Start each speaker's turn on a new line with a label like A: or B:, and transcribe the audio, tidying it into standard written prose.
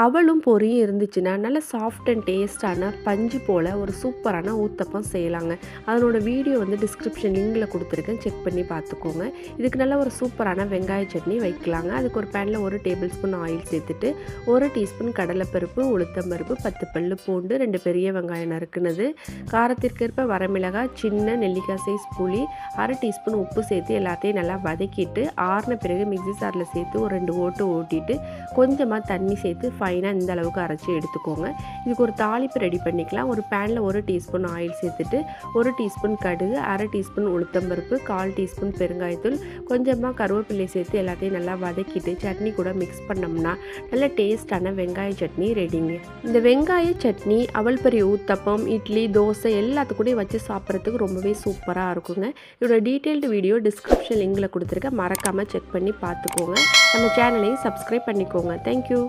A: அவலும் பொரியும் இருந்துச்சுன்னா நல்ல soft and டேஸ்டான பஞ்சு போல் ஒரு சூப்பரான ஊத்தப்பம் செய்யலாங்க. அதனோட வீடியோ வந்து டிஸ்கிரிப்ஷன் லிங்கில் கொடுத்துருக்கேன், செக் பண்ணி பார்த்துக்கோங்க. இதுக்கு நல்ல ஒரு சூப்பரான வெங்காய சட்னி வைக்கலாங்க. அதுக்கு ஒரு பேனில் 1 டேபிள் ஸ்பூன் ஆயில் சேர்த்துட்டு 1 டீஸ்பூன் கடலைப்பருப்பு, உளுத்தம்பருப்பு, 10 பல்லு பூண்டு, 2 பெரிய வெங்காயம் நறுக்குனது, காரத்திற்கேற்ப வரமிளகாய், சின்ன நெல்லிக்காய் சைஸ் புளி, 1/2 டீஸ்பூன் உப்பு சேர்த்து எல்லாத்தையும் நல்லா வதக்கிட்டு ஆறின பிறகு மிக்ஸி ஜாரில் சேர்த்து ஒரு 2 ஓட்டு ஓட்டிட்டு கொஞ்சமாக தண்ணி சேர்த்து ஃபைனாக இந்த அளவுக்கு அரைச்சி எடுத்துக்கோங்க. இதுக்கு ஒரு தாளிப்பு ரெடி பண்ணிக்கலாம். ஒரு பேனில் 1 டீஸ்பூன் ஆயில் சேர்த்துட்டு 1 டீஸ்பூன் கடுகு, 1/2 டீஸ்பூன் உளுத்தம்பருப்பு, 1/4 டீஸ்பூன் பெருங்காயத்தூள், கொஞ்சமாக கருவேப்பிலை சேர்த்து எல்லாத்தையும் நல்லா வதக்கிட்டு சட்னி கூட மிக்ஸ் பண்ணோம்னா நல்ல டேஸ்டான வெங்காய சட்னி ரெடிங்க. இந்த வெங்காய சட்னி அவல் பொரி ஊத்தப்பம், இட்லி, தோசை எல்லாத்துக்கூடயும் வச்சு சாப்பிட்றதுக்கு ரொம்பவே சூப்பராக இருக்குங்க. இதோட டீட்டெயில்டு வீடியோ டிஸ்கிரிப்ஷன் லிங்கில் கொடுத்துருக்கேன், மறக்காமல் செக் பண்ணி பார்த்துக்கோங்க. நம்ம சேனலையும் சப்ஸ்கிரைப் பண்ணிக்கோங்க. தேங்க்யூ.